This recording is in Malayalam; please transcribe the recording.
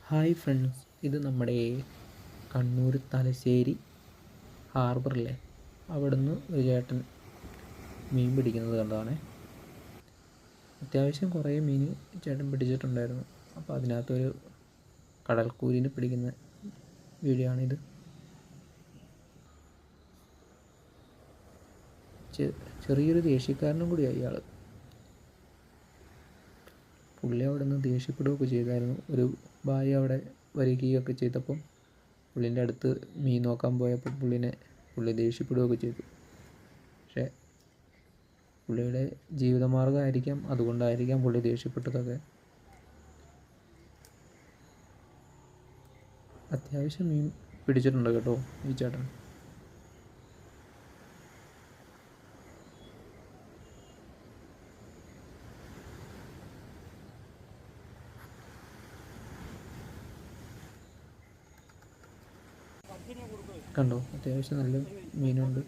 ഹായ് ഫ്രണ്ട്സ്, ഇത് നമ്മുടെ കണ്ണൂർ തലശ്ശേരി ഹാർബറിലെ അവിടുന്ന് ഒരു ചേട്ടൻ മീൻ പിടിക്കുന്നത് കണ്ടതാണ്. അത്യാവശ്യം കുറേ മീൻ ചേട്ടൻ പിടിച്ചിട്ടുണ്ടായിരുന്നു. അപ്പോൾ അതിനകത്തൊരു കടൽക്കൂരിനെ പിടിക്കുന്ന വീഡിയോ ആണിത്. ചെറിയൊരു ദേഷ്യക്കാരനും കൂടിയായി ഇയാൾ. പുള്ളി അവിടെ നിന്ന് ദേഷ്യപ്പെടുകയൊക്കെ ചെയ്തായിരുന്നു. ഒരു ഭാര്യ അവിടെ വരികയൊക്കെ ചെയ്തപ്പം പുള്ളിൻ്റെ അടുത്ത് മീൻ നോക്കാൻ പോയപ്പോൾ പുള്ളി ദേഷ്യപ്പെടുകയൊക്കെ ചെയ്തു. പക്ഷേ പുള്ളിയുടെ ജീവിതമാർഗ്ഗമായിരിക്കാം, അതുകൊണ്ടായിരിക്കാം പുള്ളി ദേഷ്യപ്പെട്ടതൊക്കെ. അത്യാവശ്യം മീൻ പിടിച്ചിട്ടുണ്ട് കേട്ടോ ഈ ചേട്ടൻ. കണ്ടോ, അത്യാവശ്യം നല്ല മീനുണ്ട്.